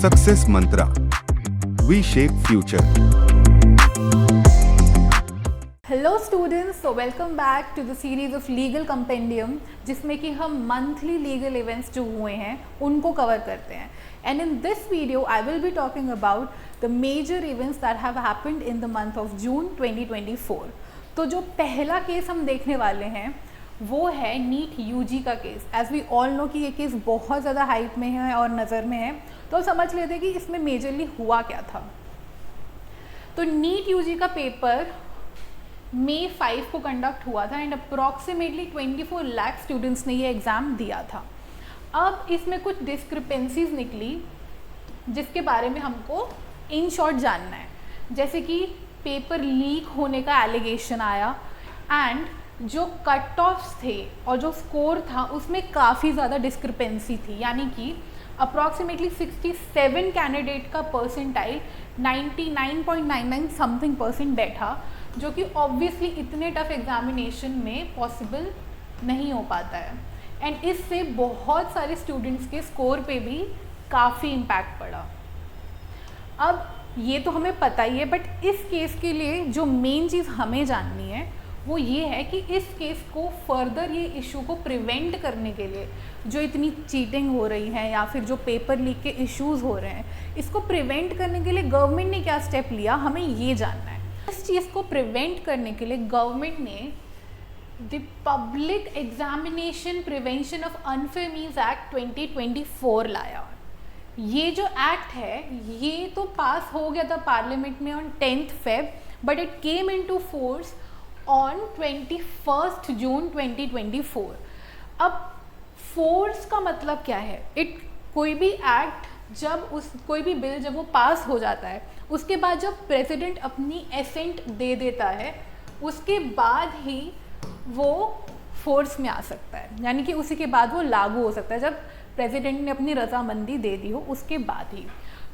Success mantra, we shape future. Hello students, so welcome back to the series of legal compendium, जिसमें कि हम monthly legal events जो हुए हैं उनको कवर करते हैं। And in this video I will be talking about the major events that have happened in the month of June 2024। तो जो पहला केस हम देखने वाले हैं वो है नीट यूजी का case. As we all know कि ये केस बहुत ज़्यादा हाइप में है और नज़र में है, तो समझ लेते हैं कि इसमें मेजरली हुआ क्या था। तो नीट यूजी का पेपर मई 5 को कंडक्ट हुआ था एंड अप्रॉक्सीमेटली 24 लाख स्टूडेंट्स ने ये एग्ज़ाम दिया था। अब इसमें कुछ डिस्क्रिपेंसीज निकली जिसके बारे में हमको इन शॉर्ट जानना है। जैसे कि पेपर लीक होने का एलिगेशन आया एंड जो कट ऑफ्स थे और जो स्कोर था उसमें काफ़ी ज़्यादा डिस्क्रिपेंसी थी, यानी कि अप्रॉक्सीमेटली 67 कैंडिडेट का परसेंटाइल 99.99 समथिंग परसेंट बैठा, जो कि ऑब्वियसली इतने टफ एग्जामिनेशन में पॉसिबल नहीं हो पाता है। एंड इससे बहुत सारे स्टूडेंट्स के स्कोर पे भी काफ़ी इम्पैक्ट पड़ा। अब ये तो हमें पता ही है, बट इस केस के लिए जो मेन चीज़ हमें जाननी है वो ये है कि इस केस को फर्दर ये इशू को प्रिवेंट करने के लिए, जो इतनी चीटिंग हो रही है या फिर जो पेपर लीक के इश्यूज़ हो रहे हैं, इसको प्रिवेंट करने के लिए गवर्नमेंट ने क्या स्टेप लिया, हमें ये जानना है। इस चीज़ को प्रिवेंट करने के लिए गवर्नमेंट ने the public examination prevention of unfair means act 2024 लाया। ये जो एक्ट है ये तो पास हो गया था पार्लियामेंट में on 10th Feb, but it came into force on 21st June 2024। अब फोर्स का मतलब क्या है? कोई भी एक्ट कोई भी बिल जब वो पास हो जाता है, उसके बाद जब प्रेसिडेंट अपनी एसेंट दे देता है, उसके बाद ही वो फोर्स में आ सकता है, यानी कि उसी के बाद वो लागू हो सकता है। जब प्रेसिडेंट ने अपनी रजामंदी दे दी हो उसके बाद ही।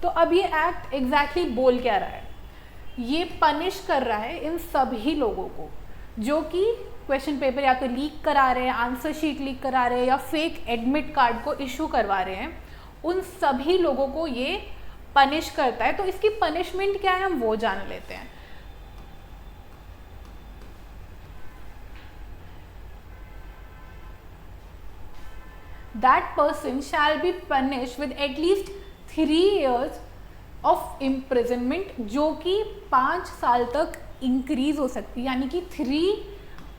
तो अब ये एक्ट एग्जैक्टली बोल क्या रहा है? ये पनिश कर रहा है इन सभी लोगों को जो कि क्वेश्चन पेपर या तो लीक करा रहे हैं, आंसर शीट लीक करा रहे हैं या फेक एडमिट कार्ड को इशू करवा रहे हैं। उन सभी लोगों को ये पनिश करता है। तो इसकी पनिशमेंट क्या है हम वो जान लेते हैं। That person shall be punished with at least 3 years of imprisonment, जो कि 5 साल तक इंक्रीज हो सकती है, यानी कि 3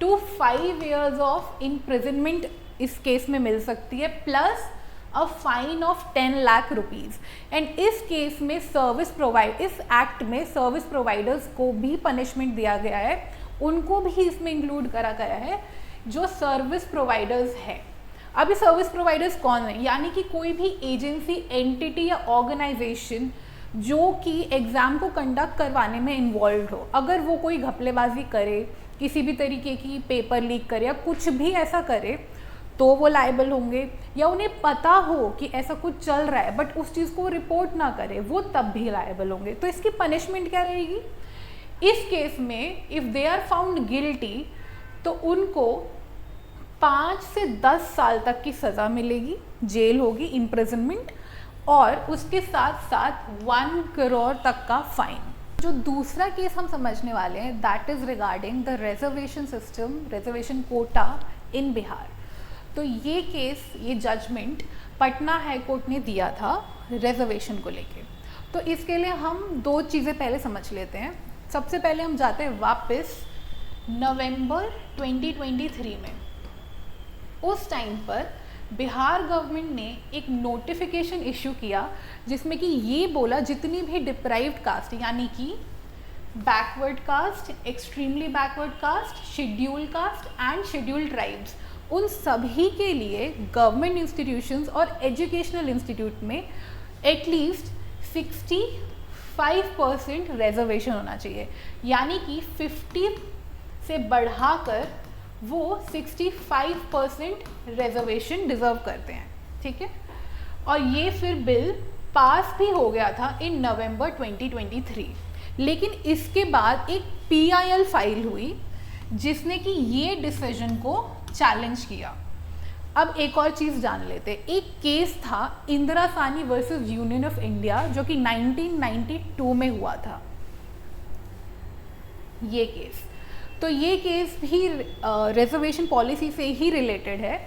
to 5 years ऑफ imprisonment इस केस में मिल सकती है, plus a fine of 10 lakh rupees. And इस केस में इस एक्ट में सर्विस प्रोवाइडर्स को भी पनिशमेंट दिया गया है, उनको भी इसमें इंक्लूड करा गया है जो सर्विस प्रोवाइडर्स है। अभी सर्विस प्रोवाइडर्स कौन है? यानी कि कोई भी एजेंसी, एंटिटी या ऑर्गेनाइजेशन जो कि एग्ज़ाम को कंडक्ट करवाने में इन्वॉल्व हो, अगर वो कोई घपलेबाजी करे, किसी भी तरीके की पेपर लीक करे या कुछ भी ऐसा करे, तो वो लायबल होंगे। या उन्हें पता हो कि ऐसा कुछ चल रहा है बट उस चीज़ को रिपोर्ट ना करे, वो तब भी लायबल होंगे। तो इसकी पनिशमेंट क्या रहेगी? इस केस में if they are found guilty तो उनको 5 से 10 साल तक की सज़ा मिलेगी, जेल होगी, इम्प्रिजनमेंट, और उसके साथ साथ 1 करोड़ तक का फाइन। जो दूसरा केस हम समझने वाले हैं that is regarding the reservation system, reservation quota in Bihar. तो ये केस, ये जजमेंट पटना हाई कोर्ट ने दिया था रिजर्वेशन को लेके। तो इसके लिए हम 2 चीज़ें पहले समझ लेते हैं। सबसे पहले हम जाते हैं वापस नवंबर 2023 में। उस टाइम पर बिहार गवर्नमेंट ने एक नोटिफिकेशन इशू किया जिसमें कि ये बोला जितनी भी डिप्राइव्ड कास्ट, यानी कि backward caste, extremely backward caste, schedule caste and schedule tribes, उन सभी के लिए गवर्नमेंट इंस्टीट्यूशंस और एजुकेशनल इंस्टीट्यूट में एटलीस्ट 65% रिजर्वेशन होना चाहिए, यानी कि 50 से बढ़ाकर वो 65% रिजर्वेशन डिज़र्व करते हैं। ठीक है, और ये फिर बिल पास भी हो गया था इन नवंबर 2023। लेकिन इसके बाद एक PIL फाइल हुई जिसने कि ये डिसीजन को चैलेंज किया। अब एक और चीज़ जान लेते, एक केस था इंदिरा सानी वर्सेस यूनियन ऑफ इंडिया जो कि 1992 में हुआ था ये केस। तो ये केस भी रिजर्वेशन पॉलिसी से ही रिलेटेड है।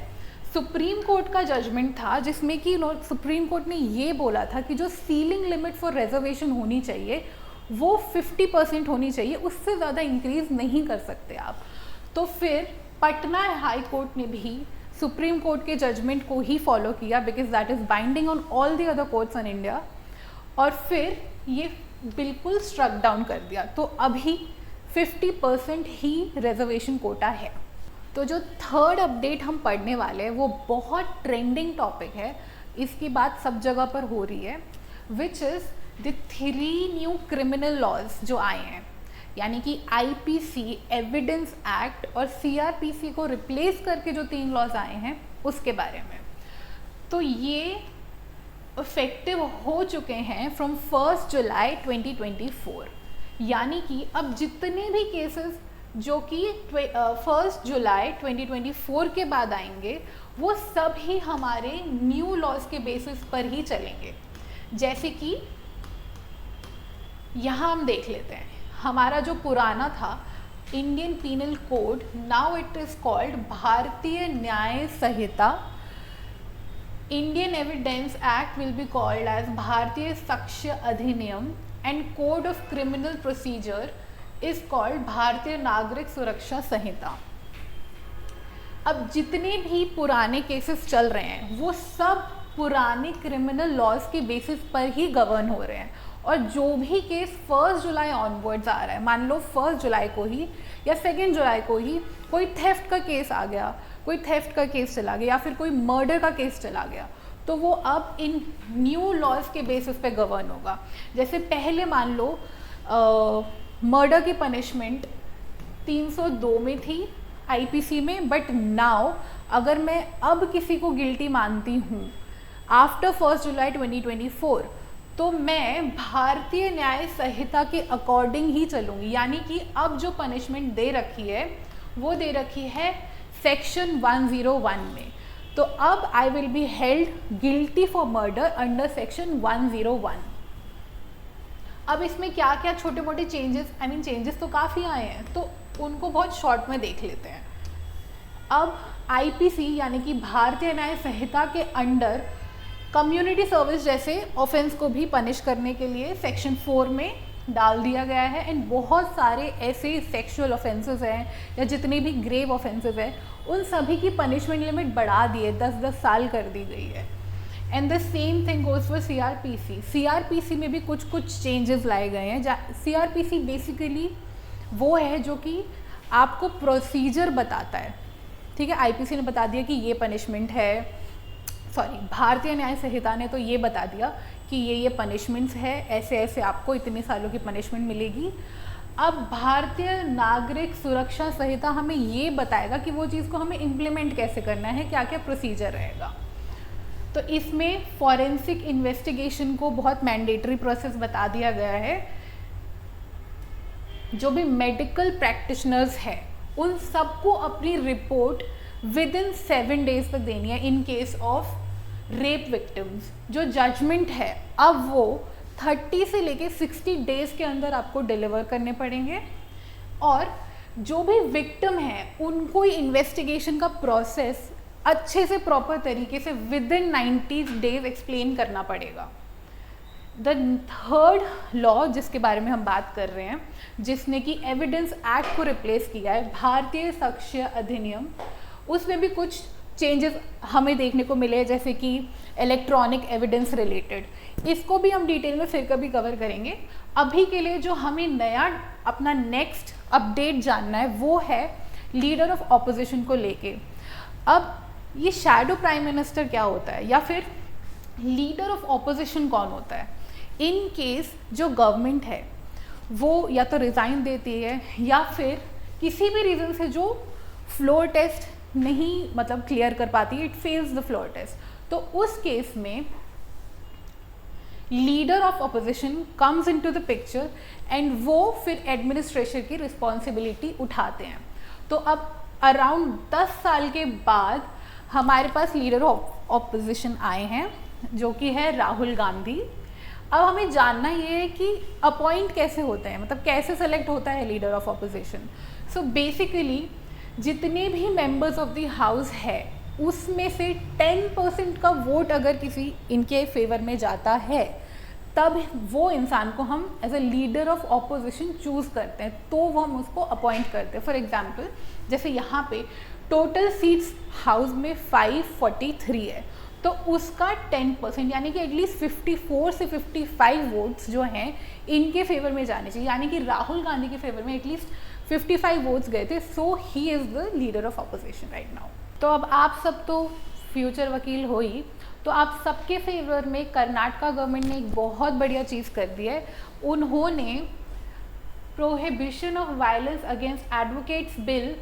सुप्रीम कोर्ट का जजमेंट था जिसमें कि सुप्रीम कोर्ट ने ये बोला था कि जो सीलिंग लिमिट फॉर रिजर्वेशन होनी चाहिए वो 50% होनी चाहिए, उससे ज़्यादा इंक्रीज नहीं कर सकते आप। तो फिर पटना हाई कोर्ट ने भी सुप्रीम कोर्ट के जजमेंट को ही फॉलो किया because that is binding on all the other courts in India, और फिर ये बिल्कुल स्ट्रक डाउन कर दिया। तो अभी 50% ही रिजर्वेशन कोटा है। तो जो थर्ड अपडेट हम पढ़ने वाले हैं वो बहुत ट्रेंडिंग टॉपिक है, इसकी बात सब जगह पर हो रही है, which is the 3 new criminal laws जो आए हैं, यानी कि आईपीसी, एविडेंस एक्ट और सीआरपीसी को रिप्लेस करके जो 3 लॉज आए हैं उसके बारे में। तो ये इफेक्टिव हो चुके हैं फ्रॉम 1 जुलाई 2024, यानी कि अब जितने भी केसेस जो कि 1 जुलाई 2024 के बाद आएंगे वो सब ही हमारे न्यू लॉज के बेसिस पर ही चलेंगे। जैसे कि यहाँ हम देख लेते हैं, हमारा जो पुराना था Indian penal code, now it is called Bharatiya Nyaya Sanhita. Indian evidence act will be called as Bharatiya Sakshya Adhiniyam and code of criminal procedure is called Bharatiya Nagarik सुरक्षा संहिता। अब जितने भी पुराने केसेस चल रहे हैं वो सब पुराने क्रिमिनल लॉज के बेसिस पर ही गवर्न हो रहे हैं, और जो भी केस 1 जुलाई ऑनवर्ड्स आ रहा है, मान लो 1 जुलाई को ही या 2 जुलाई को ही कोई थेफ्ट का केस आ गया, कोई थेफ्ट का केस चला गया या फिर कोई मर्डर का केस चला गया, तो वो अब इन न्यू लॉज के बेसिस पे गवर्न होगा। जैसे पहले मान लो मर्डर की पनिशमेंट 302 में थी आईपीसी में, बट नाउ अगर मैं अब किसी को गिल्टी मानती हूँ आफ्टर 1 जुलाई 2024 तो मैं भारतीय न्याय संहिता के अकॉर्डिंग ही चलूँगी, यानी कि अब जो पनिशमेंट दे रखी है वो दे रखी है सेक्शन 101 में। तो अब आई will be held guilty for murder under section 101। अब इसमें क्या क्या छोटे मोटे चेंजेस, चेंजेस तो काफ़ी आए हैं, तो उनको बहुत शॉर्ट में देख लेते हैं। अब आईपीसी यानी कि भारतीय न्याय संहिता के अंडर कम्युनिटी सर्विस जैसे ऑफेंस को भी पनिश करने के लिए सेक्शन 4 में डाल दिया गया है, एंड बहुत सारे ऐसे सेक्सुअल ऑफेंसेस हैं या जितने भी ग्रेव ऑफेंसेस हैं उन सभी की पनिशमेंट लिमिट बढ़ा दी है, 10-10 साल कर दी गई है। And the same thing goes for CrPC. CrPC में भी कुछ चेंजेस लाए गए हैं। सीआरपीसी बेसिकली वो है जो कि आपको प्रोसीजर बताता है, ठीक है। आईपीसी ने बता दिया कि ये पनिशमेंट है, भारतीय न्याय संहिता ने तो ये बता दिया कि ये पनिशमेंट्स है, ऐसे ऐसे आपको इतने सालों की पनिशमेंट मिलेगी। अब भारतीय नागरिक सुरक्षा संहिता हमें ये बताएगा कि वो चीज़ को हमें इम्प्लीमेंट कैसे करना है, क्या क्या प्रोसीजर रहेगा। तो इसमें फॉरेंसिक इन्वेस्टिगेशन को बहुत मैंडेटरी प्रोसेस बता दिया गया है। जो भी मेडिकल प्रैक्टिशनर्स हैं उन सबको अपनी रिपोर्ट विद इन 7 डेज तक देनी है in case of rape victims. जो जजमेंट है अब वो 30 से लेके 60 डेज के अंदर आपको डिलीवर करने पड़ेंगे, और जो भी विक्टिम है उनको इन्वेस्टिगेशन का प्रोसेस अच्छे से प्रॉपर तरीके से विद इन 90 डेज एक्सप्लेन करना पड़ेगा। द थर्ड लॉ जिसके बारे में हम बात कर रहे हैं, जिसने कि एविडेंस एक्ट को रिप्लेस किया है, भारतीय साक्ष्य अधिनियम, उसमें भी कुछ चेंजेस हमें देखने को मिले, जैसे कि इलेक्ट्रॉनिक एविडेंस रिलेटेड। इसको भी हम डिटेल में फिर कभी कवर करेंगे। अभी के लिए जो हमें नया अपना नेक्स्ट अपडेट जानना है वो है लीडर ऑफ ऑपोजिशन को लेके। अब ये शैडो प्राइम मिनिस्टर क्या होता है, या फिर लीडर ऑफ ऑपोजिशन कौन होता है? इन केस जो गवर्नमेंट है वो या तो रिज़ाइन देती है या फिर किसी भी रीज़न से जो फ्लोर टेस्ट नहीं क्लियर कर पाती है, it fails the floor test, तो उस केस में leader of opposition comes into the picture and वो फिर एडमिनिस्ट्रेशन की रिस्पॉन्सिबिलिटी उठाते हैं। तो अब अराउंड 10 साल के बाद हमारे पास लीडर ऑफ ऑपोजिशन आए हैं जो कि है राहुल गांधी। अब हमें जानना ये है कि अपॉइंट कैसे होते हैं, मतलब कैसे सेलेक्ट होता है leader of opposition. So basically जितने भी मेंबर्स ऑफ द हाउस है उसमें से 10% का वोट अगर किसी इनके फेवर में जाता है तब वो इंसान को हम as a leader of opposition choose करते हैं, तो वो हम उसको अपॉइंट करते हैं। फॉर एग्जांपल जैसे यहाँ पे टोटल सीट्स हाउस में 543 है, तो उसका 10% यानी कि एटलीस्ट 54 से 55 वोट्स जो हैं इनके फेवर में जाने चाहिए, यानी कि राहुल गांधी के फेवर में एटलीस्ट 55 वोट्स गए थे। So he is the leader of opposition right now. तो अब आप सब तो फ्यूचर वकील हो ही, तो आप सबके फेवर में कर्नाटका गवर्नमेंट ने एक बहुत बढ़िया चीज़ कर दी है। उन्होंने prohibition of violence against advocates bill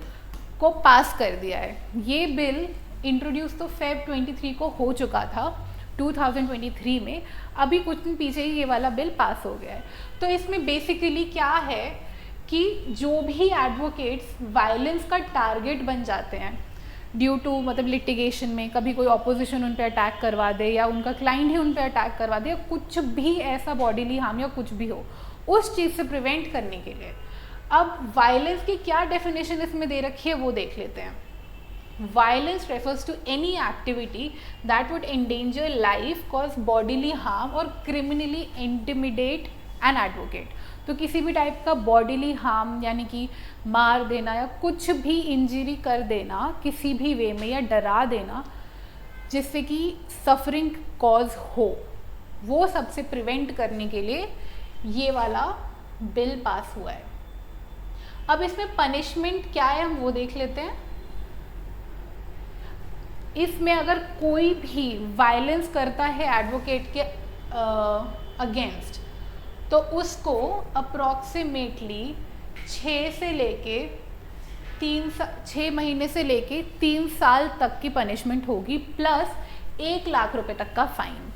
को पास कर दिया है। ये बिल इंट्रोड्यूस तो फेब 23 को हो चुका था 2023 में, अभी कुछ दिन पीछे ही ये वाला बिल पास हो गया है। तो इसमें बेसिकली क्या है कि जो भी एडवोकेट्स वायलेंस का टारगेट बन जाते हैं ड्यू टू मतलब लिटिगेशन में, कभी कोई ऑपोजिशन उन पर अटैक करवा दे या उनका क्लाइंट ही उन पर अटैक करवा दे या कुछ भी ऐसा बॉडीली हार्म या कुछ भी हो, उस चीज़ से प्रिवेंट करने के लिए अब वायलेंस की क्या डेफिनेशन इसमें दे रखी है वो देख लेते हैं। Violence refers to any activity that would endanger life, cause bodily harm और क्रिमिनली इंटिमिडेट एन एडवोकेट। तो किसी भी टाइप का बॉडीली हार्म यानी कि मार देना या कुछ भी इंजरी कर देना किसी भी वे में या डरा देना जिससे कि सफरिंग कॉज हो, वो सबसे प्रिवेंट करने के लिए ये वाला बिल पास हुआ है। अब इसमें पनिशमेंट क्या है हम वो देख लेते हैं। इसमें अगर कोई भी वायलेंस करता है एडवोकेट के अगेंस्ट तो उसको अप्रॉक्सीमेटली 6 महीने से लेके 3 साल तक की पनिशमेंट होगी, प्लस 1 लाख रुपए तक का फाइन।